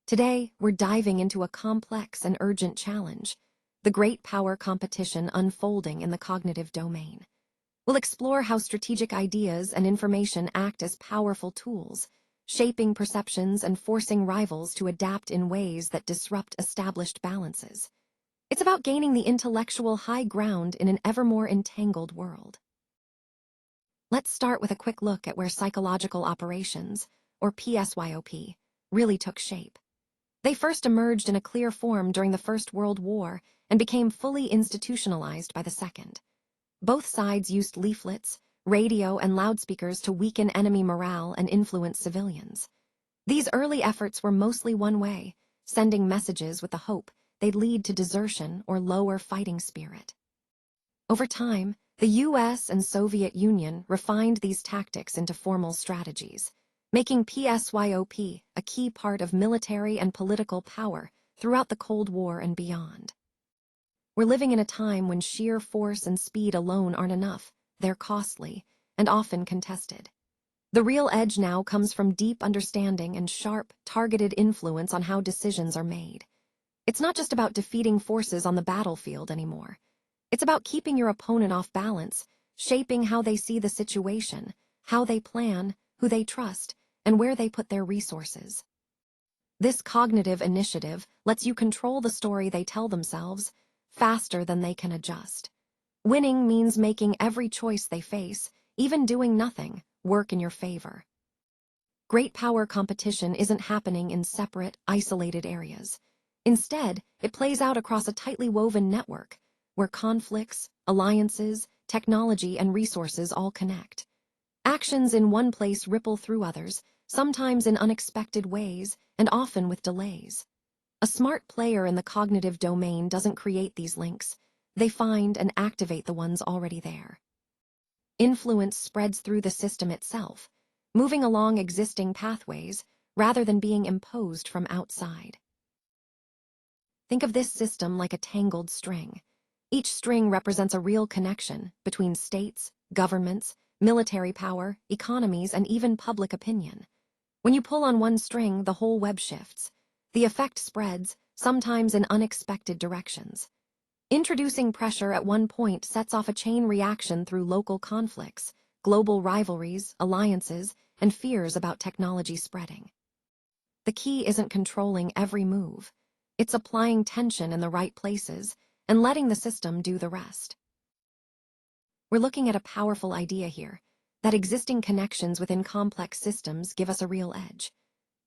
Today, we're diving into a complex and urgent challenge, the great power competition unfolding in the cognitive domain. We'll explore how strategic ideas and information act as powerful tools, shaping perceptions and forcing rivals to adapt in ways that disrupt established balances. It's about gaining the intellectual high ground in an ever more entangled world. Let's start with a quick look at where psychological operations, or PSYOP, really took shape. They first emerged in a clear form during the First World War and became fully institutionalized by the Second. Both sides used leaflets, radio, and loudspeakers to weaken enemy morale and influence civilians. These early efforts were mostly one way, sending messages with the hope they'd lead to desertion or lower fighting spirit. Over time, the US and Soviet Union refined these tactics into formal strategies, making PSYOP a key part of military and political power throughout the Cold War and beyond. We're living in a time when sheer force and speed alone aren't enough. They're costly and often contested. The real edge now comes from deep understanding and sharp, targeted influence on how decisions are made. It's not just about defeating forces on the battlefield anymore. It's about keeping your opponent off balance, shaping how they see the situation, how they plan, who they trust, and where they put their resources. This cognitive initiative lets you control the story they tell themselves faster than they can adjust. Winning means making every choice they face, even doing nothing, work in your favor. Great power competition isn't happening in separate, isolated areas. Instead, it plays out across a tightly woven network, where conflicts, alliances, technology, and resources all connect. Actions in one place ripple through others, sometimes in unexpected ways, and often with delays. A smart player in the cognitive domain doesn't create these links. They find and activate the ones already there. Influence spreads through the system itself, moving along existing pathways rather than being imposed from outside. Think of this system like a tangled string. Each string represents a real connection between states, governments, military power, economies, and even public opinion. When you pull on one string, the whole web shifts. The effect spreads, sometimes in unexpected directions. Introducing pressure at one point sets off a chain reaction through local conflicts, global rivalries, alliances, and fears about technology spreading. The key isn't controlling every move. It's applying tension in the right places and letting the system do the rest. We're looking at a powerful idea here, that existing connections within complex systems give us a real edge.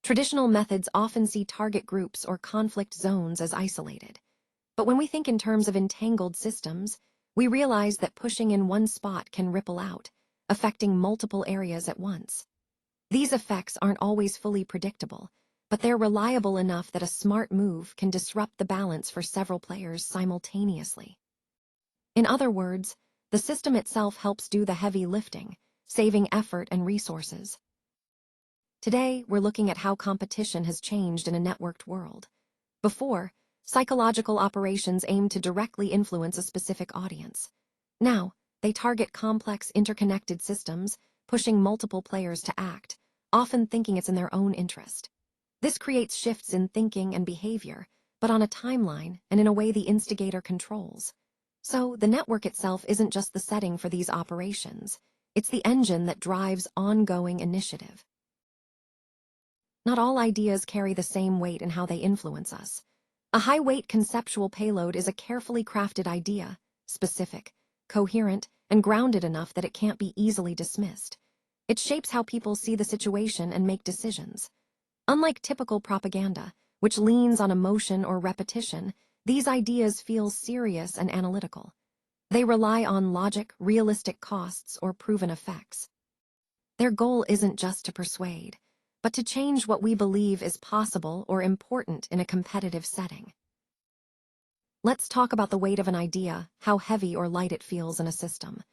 Traditional methods often see target groups or conflict zones as isolated. But when we think in terms of entangled systems, we realize that pushing in one spot can ripple out, affecting multiple areas at once. These effects aren't always fully predictable, but they're reliable enough that a smart move can disrupt the balance for several players simultaneously. In other words, the system itself helps do the heavy lifting, saving effort and resources. Today, we're looking at how competition has changed in a networked world. Before, psychological operations aimed to directly influence a specific audience. Now, they target complex, interconnected systems, pushing multiple players to act, often thinking it's in their own interest. This creates shifts in thinking and behavior, but on a timeline and in a way the instigator controls. So, the network itself isn't just the setting for these operations. It's the engine that drives ongoing initiative. Not all ideas carry the same weight in how they influence us. A high-weight conceptual payload is a carefully crafted idea, specific, coherent, and grounded enough that it can't be easily dismissed. It shapes how people see the situation and make decisions. Unlike typical propaganda, which leans on emotion or repetition, these ideas feel serious and analytical. They rely on logic, realistic costs, or proven effects. Their goal isn't just to persuade, but to change what we believe is possible or important in a competitive setting. Let's talk about the weight of an idea, how heavy or light it feels in a system.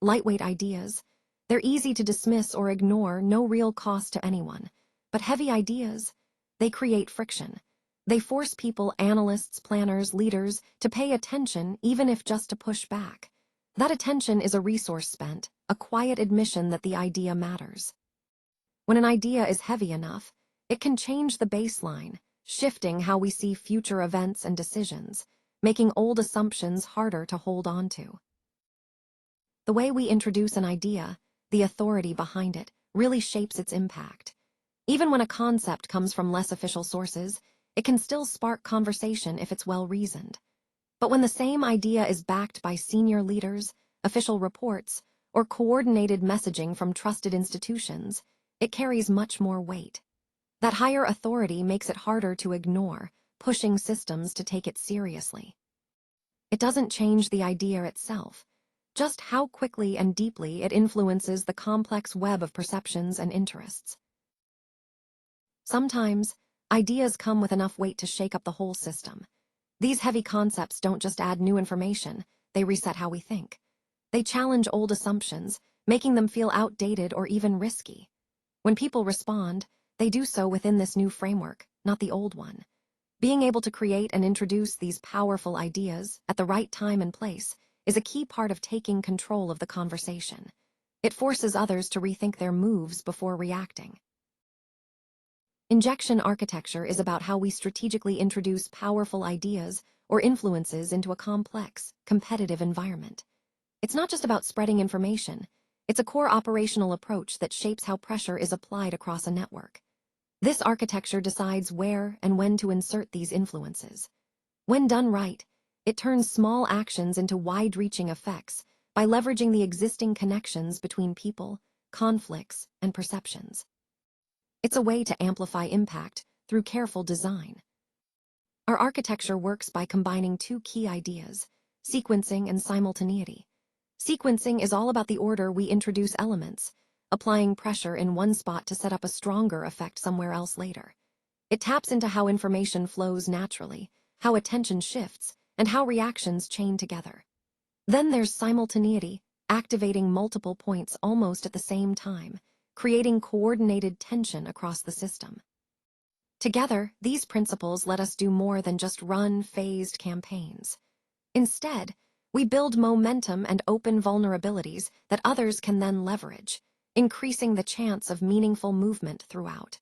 Lightweight ideas, they're easy to dismiss or ignore, no real cost to anyone. But heavy ideas, they create friction. They force people, analysts, planners, leaders, to pay attention, even if just to push back. That attention is a resource spent, a quiet admission that the idea matters. When an idea is heavy enough, it can change the baseline, shifting how we see future events and decisions, making old assumptions harder to hold on to. The way we introduce an idea, the authority behind it, really shapes its impact. Even when a concept comes from less official sources, it can still spark conversation if it's well-reasoned. But when the same idea is backed by senior leaders, official reports, or coordinated messaging from trusted institutions, it carries much more weight. That higher authority makes it harder to ignore, pushing systems to take it seriously. It doesn't change the idea itself, just how quickly and deeply it influences the complex web of perceptions and interests. Sometimes, ideas come with enough weight to shake up the whole system. These heavy concepts don't just add new information, they reset how we think. They challenge old assumptions, making them feel outdated or even risky. When people respond, they do so within this new framework, not the old one. Being able to create and introduce these powerful ideas at the right time and place is a key part of taking control of the conversation. It forces others to rethink their moves before reacting. Injection architecture is about how we strategically introduce powerful ideas or influences into a complex, competitive environment. It's not just about spreading information, it's a core operational approach that shapes how pressure is applied across a network. This architecture decides where and when to insert these influences. When done right, it turns small actions into wide-reaching effects by leveraging the existing connections between people, conflicts, and perceptions. It's a way to amplify impact through careful design. Our architecture works by combining two key ideas, sequencing and simultaneity. Sequencing is all about the order we introduce elements, applying pressure in one spot to set up a stronger effect somewhere else later. It taps into how information flows naturally, how attention shifts, and how reactions chain together. Then there's simultaneity, activating multiple points almost at the same time, creating coordinated tension across the system. Together, these principles let us do more than just run phased campaigns. Instead, we build momentum and open vulnerabilities that others can then leverage, increasing the chance of meaningful movement throughout.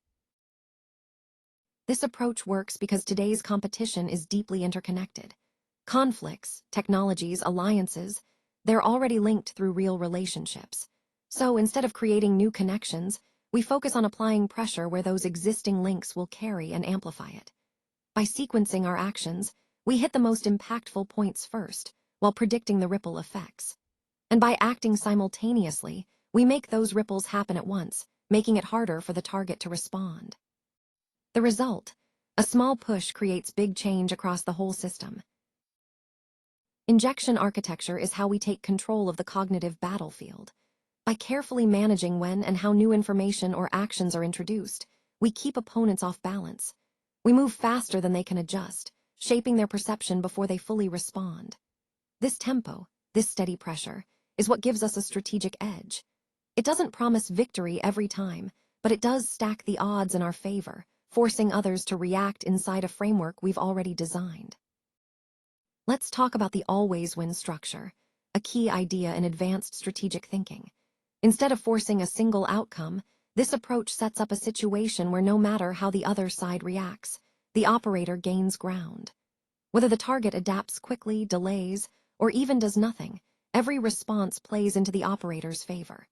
This approach works because today's competition is deeply interconnected. Conflicts, technologies, alliances, they're already linked through real relationships. So instead of creating new connections, we focus on applying pressure where those existing links will carry and amplify it. By sequencing our actions, we hit the most impactful points first, while predicting the ripple effects. And by acting simultaneously, we make those ripples happen at once, making it harder for the target to respond. The result: a small push creates big change across the whole system. Injection architecture is how we take control of the cognitive battlefield. By carefully managing when and how new information or actions are introduced, we keep opponents off balance. We move faster than they can adjust, shaping their perception before they fully respond. This tempo, this steady pressure, is what gives us a strategic edge. It doesn't promise victory every time, but it does stack the odds in our favor, forcing others to react inside a framework we've already designed. Let's talk about the always win structure, a key idea in advanced strategic thinking. Instead of forcing a single outcome, this approach sets up a situation where no matter how the other side reacts, the operator gains ground. Whether the target adapts quickly, delays, or even does nothing, every response plays into the operator's favor.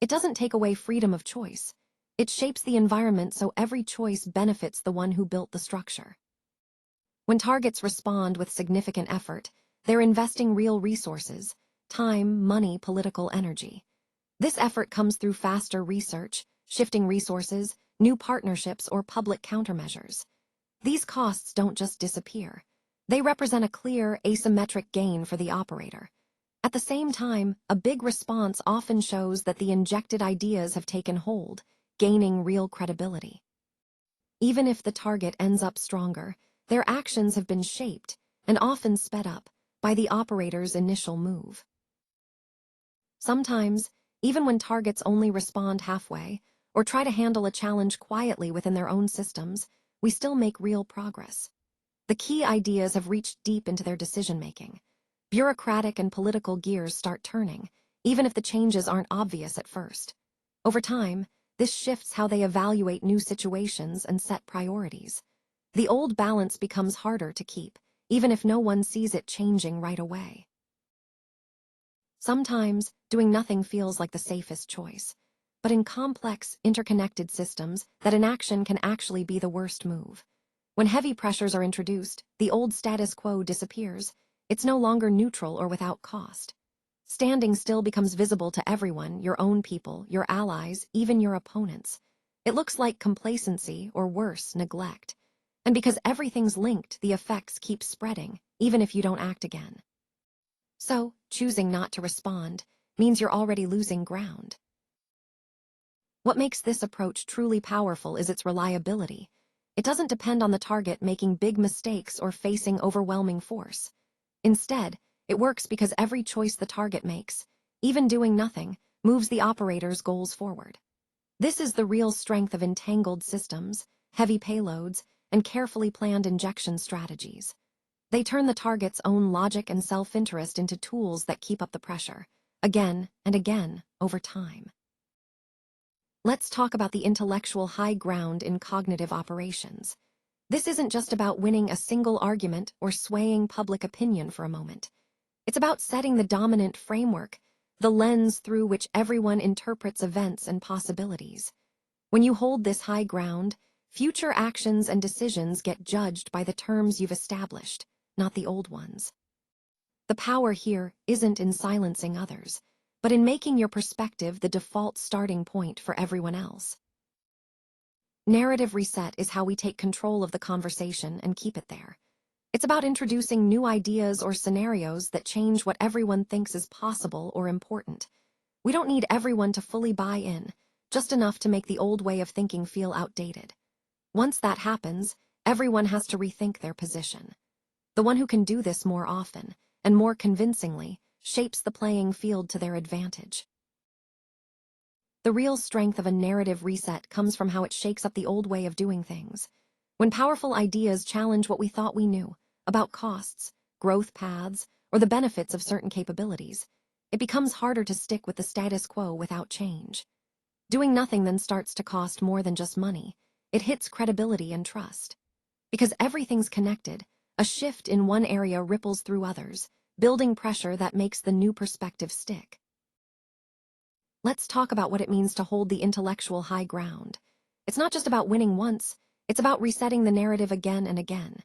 It doesn't take away freedom of choice. It shapes the environment so every choice benefits the one who built the structure. When targets respond with significant effort, they're investing real resources, time, money, political energy. This effort comes through faster research, shifting resources, new partnerships, or public countermeasures. These costs don't just disappear. They represent a clear, asymmetric gain for the operator. At the same time, a big response often shows that the injected ideas have taken hold, gaining real credibility. Even if the target ends up stronger, their actions have been shaped, and often sped up, by the operator's initial move. Sometimes, even when targets only respond halfway, or try to handle a challenge quietly within their own systems, we still make real progress. The key ideas have reached deep into their decision-making. Bureaucratic and political gears start turning, even if the changes aren't obvious at first. Over time, this shifts how they evaluate new situations and set priorities. The old balance becomes harder to keep, even if no one sees it changing right away. Sometimes, doing nothing feels like the safest choice. But in complex, interconnected systems, that inaction can actually be the worst move. When heavy pressures are introduced, the old status quo disappears. It's no longer neutral or without cost. Standing still becomes visible to everyone, your own people, your allies, even your opponents. It looks like complacency, or worse, neglect. And because everything's linked, the effects keep spreading, even if you don't act again. So, choosing not to respond means you're already losing ground. What makes this approach truly powerful is its reliability. It doesn't depend on the target making big mistakes or facing overwhelming force. Instead, it works because every choice the target makes, even doing nothing, moves the operator's goals forward. This is the real strength of entangled systems, heavy payloads, and carefully planned injection strategies. They turn the target's own logic and self-interest into tools that keep up the pressure, again and again, over time. Let's talk about the intellectual high ground in cognitive operations. This isn't just about winning a single argument or swaying public opinion for a moment. It's about setting the dominant framework, the lens through which everyone interprets events and possibilities. When you hold this high ground, future actions and decisions get judged by the terms you've established, not the old ones. The power here isn't in silencing others, but in making your perspective the default starting point for everyone else. Narrative reset is how we take control of the conversation and keep it there. It's about introducing new ideas or scenarios that change what everyone thinks is possible or important. We don't need everyone to fully buy in, just enough to make the old way of thinking feel outdated. Once that happens, everyone has to rethink their position. The one who can do this more often, and more convincingly, shapes the playing field to their advantage. The real strength of a narrative reset comes from how it shakes up the old way of doing things. When powerful ideas challenge what we thought we knew about costs, growth paths, or the benefits of certain capabilities, it becomes harder to stick with the status quo without change. Doing nothing then starts to cost more than just money. It hits credibility and trust. Because everything's connected, a shift in one area ripples through others, building pressure that makes the new perspective stick. Let's talk about what it means to hold the intellectual high ground. It's not just about winning once, it's about resetting the narrative again and again.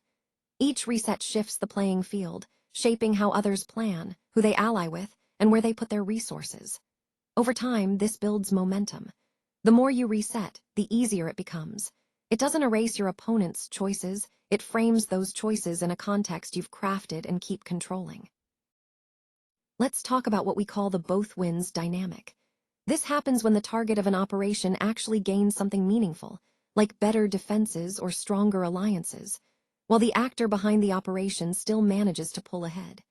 Each reset shifts the playing field, shaping how others plan, who they ally with, and where they put their resources. Over time, this builds momentum. The more you reset, the easier it becomes. It doesn't erase your opponent's choices, it frames those choices in a context you've crafted and keep controlling. Let's talk about what we call the both wins dynamic. This happens when the target of an operation actually gains something meaningful, like better defenses or stronger alliances, while the actor behind the operation still manages to pull ahead.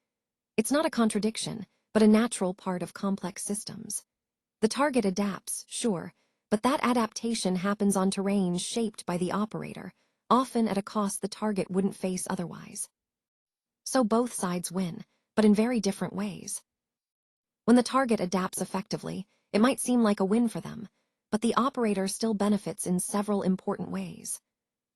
It's not a contradiction, but a natural part of complex systems. The target adapts, sure, but that adaptation happens on terrain shaped by the operator, often at a cost the target wouldn't face otherwise. So both sides win, but in very different ways. When the target adapts effectively, it might seem like a win for them, but the operator still benefits in several important ways.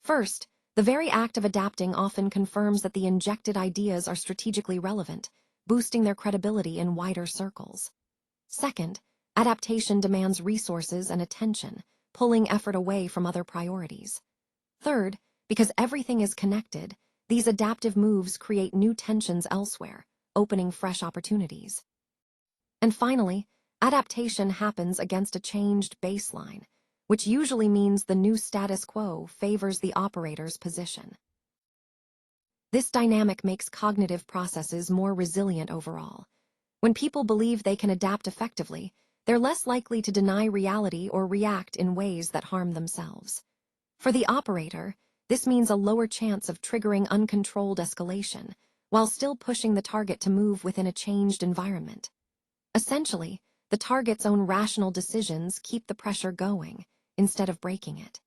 First, the very act of adapting often confirms that the injected ideas are strategically relevant, boosting their credibility in wider circles. Second, adaptation demands resources and attention, pulling effort away from other priorities. Third, because everything is connected, these adaptive moves create new tensions elsewhere, opening fresh opportunities. And finally, adaptation happens against a changed baseline, which usually means the new status quo favors the operator's position. This dynamic makes cognitive processes more resilient overall. When people believe they can adapt effectively, they're less likely to deny reality or react in ways that harm themselves. For the operator, this means a lower chance of triggering uncontrolled escalation, while still pushing the target to move within a changed environment. Essentially, the target's own rational decisions keep the pressure going, instead of breaking it.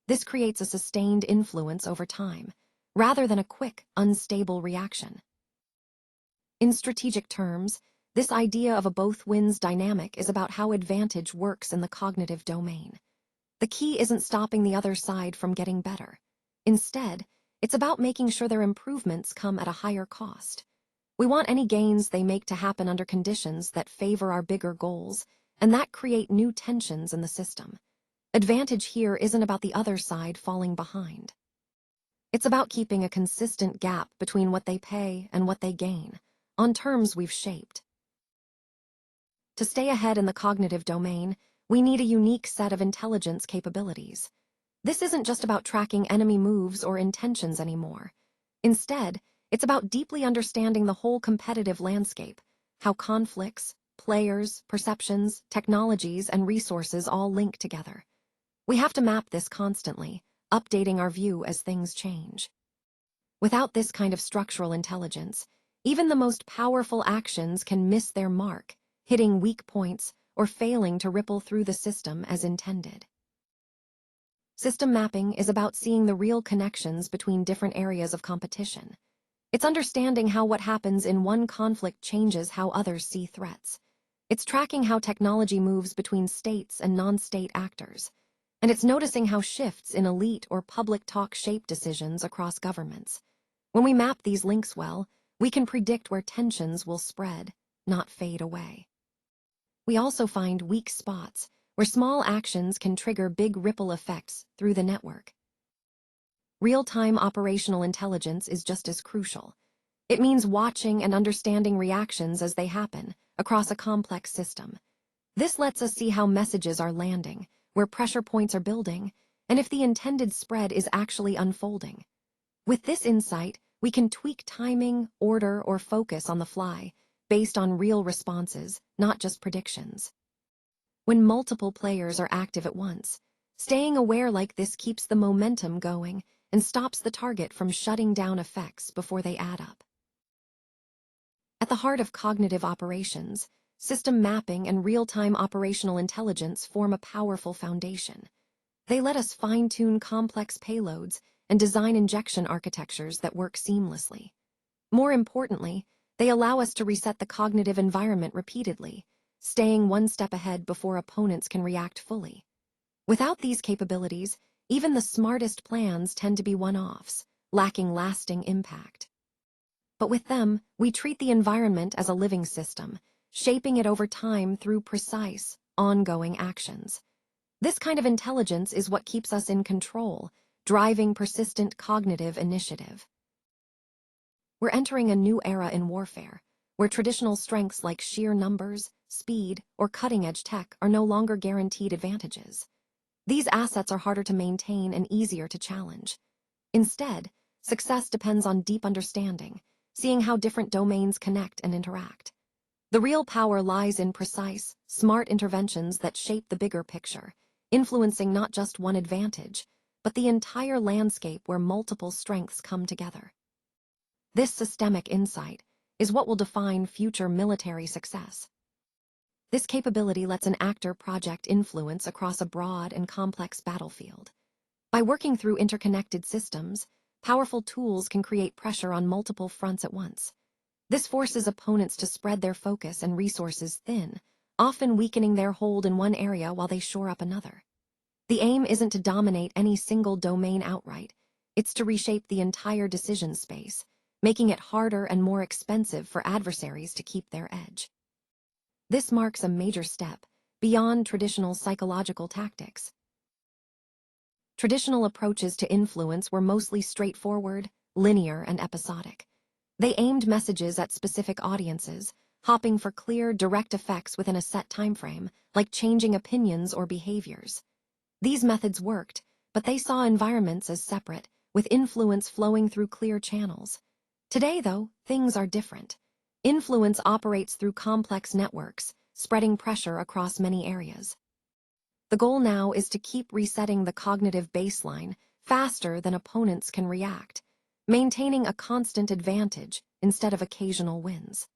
This creates a sustained influence over time, rather than a quick, unstable reaction. In strategic terms, this idea of a both wins dynamic is about how advantage works in the cognitive domain. The key isn't stopping the other side from getting better. Instead, it's about making sure their improvements come at a higher cost. We want any gains they make to happen under conditions that favor our bigger goals, and that create new tensions in the system. Advantage here isn't about the other side falling behind. It's about keeping a consistent gap between what they pay and what they gain, on terms we've shaped. To stay ahead in the cognitive domain, we need a unique set of intelligence capabilities. This isn't just about tracking enemy moves or intentions anymore. Instead, it's about deeply understanding the whole competitive landscape, how conflicts, players, perceptions, technologies, and resources all link together. We have to map this constantly, updating our view as things change. Without this kind of structural intelligence, even the most powerful actions can miss their mark, hitting weak points or failing to ripple through the system as intended. System mapping is about seeing the real connections between different areas of competition. It's understanding how what happens in one conflict changes how others see threats. It's tracking how technology moves between states and non-state actors. And it's noticing how shifts in elite or public talk shape decisions across governments. When we map these links well, we can predict where tensions will spread, not fade away. We also find weak spots where small actions can trigger big ripple effects through the network. Real-time operational intelligence is just as crucial. It means watching and understanding reactions as they happen across a complex system. This lets us see how messages are landing, where pressure points are building, and if the intended spread is actually unfolding. With this insight, we can tweak timing, order, or focus on the fly, based on real responses, not just predictions. When multiple players are active at once, staying aware like this keeps the momentum going and stops the target from shutting down effects before they add up. At the heart of cognitive operations, system mapping and real-time operational intelligence form a powerful foundation. They let us fine-tune complex payloads and design injection architectures that work seamlessly. More importantly, they allow us to reset the cognitive environment repeatedly, staying one step ahead before opponents can react fully. Without these capabilities, even the smartest plans tend to be one-offs, lacking lasting impact. But with them, we treat the environment as a living system, shaping it over time through precise, ongoing actions. This kind of intelligence is what keeps us in control, driving persistent cognitive initiative. We're entering a new era in warfare, where traditional strengths like sheer numbers, speed, or cutting-edge tech are no longer guaranteed advantages. These assets are harder to maintain and easier to challenge. Instead, success depends on deep understanding, seeing how different domains connect and interact. The real power lies in precise, smart interventions that shape the bigger picture, influencing not just one advantage, but the entire landscape where multiple strengths come together. This systemic insight is what will define future military success. This capability lets an actor project influence across a broad and complex battlefield. By working through interconnected systems, powerful tools can create pressure on multiple fronts at once. This forces opponents to spread their focus and resources thin, often weakening their hold in one area while they shore up another. The aim isn't to dominate any single domain outright, it's to reshape the entire decision space, making it harder and more expensive for adversaries to keep their edge. This marks a major step beyond traditional psychological tactics. Traditional approaches to influence were mostly straightforward, linear, and episodic. They aimed messages at specific audiences, hopping for clear, direct effects within a set timeframe, like changing opinions or behaviors. These methods worked, but they saw environments as separate, with influence flowing through clear channels. Today, though, things are different. Influence operates through complex networks, spreading pressure across many areas. The goal now is to keep resetting the cognitive baseline faster than opponents can react, maintaining a constant advantage instead of occasional wins.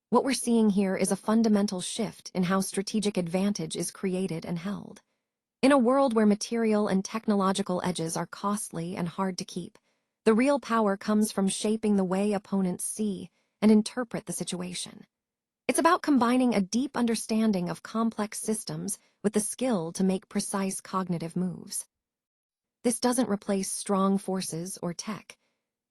What we're seeing here is a fundamental shift in how strategic advantage is created and held. In a world where material and technological edges are costly and hard to keep, the real power comes from shaping the way opponents see and interpret the situation. It's about combining a deep understanding of complex systems with the skill to make precise cognitive moves. This doesn't replace strong forces or tech.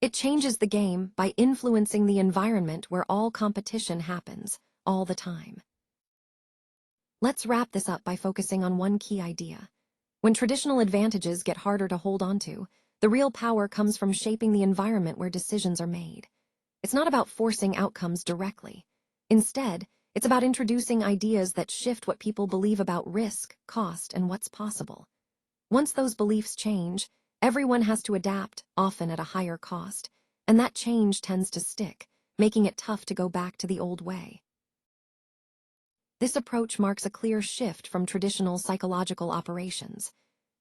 It changes the game by influencing the environment where all competition happens, all the time. Let's wrap this up by focusing on one key idea. When traditional advantages get harder to hold onto, the real power comes from shaping the environment where decisions are made. It's not about forcing outcomes directly. Instead, it's about introducing ideas that shift what people believe about risk, cost, and what's possible. Once those beliefs change, everyone has to adapt, often at a higher cost, and that change tends to stick, making it tough to go back to the old way. This approach marks a clear shift from traditional psychological operations.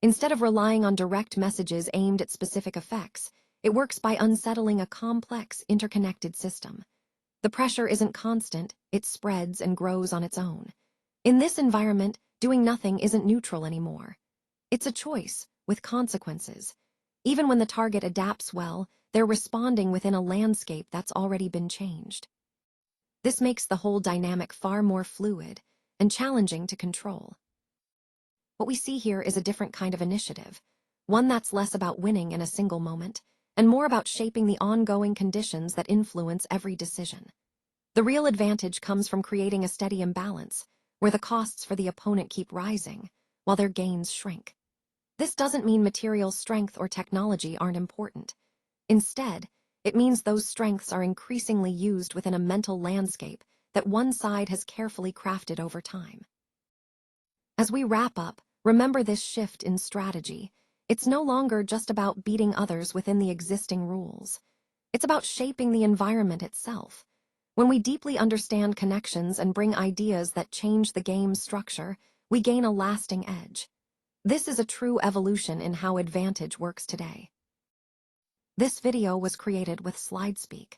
Instead of relying on direct messages aimed at specific effects, it works by unsettling a complex, interconnected system. The pressure isn't constant, it spreads and grows on its own. In this environment, doing nothing isn't neutral anymore. It's a choice, with consequences. Even when the target adapts well, they're responding within a landscape that's already been changed. This makes the whole dynamic far more fluid and challenging to control. What we see here is a different kind of initiative, one that's less about winning in a single moment, and more about shaping the ongoing conditions that influence every decision. The real advantage comes from creating a steady imbalance, where the costs for the opponent keep rising, while their gains shrink. This doesn't mean material strength or technology aren't important. Instead, it means those strengths are increasingly used within a mental landscape that one side has carefully crafted over time. As we wrap up, remember this shift in strategy. It's no longer just about beating others within the existing rules. It's about shaping the environment itself. When we deeply understand connections and bring ideas that change the game's structure, we gain a lasting edge. This is a true evolution in how advantage works today. This video was created with SlideSpeak.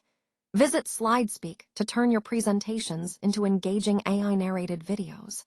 Visit SlideSpeak to turn your presentations into engaging AI-narrated videos.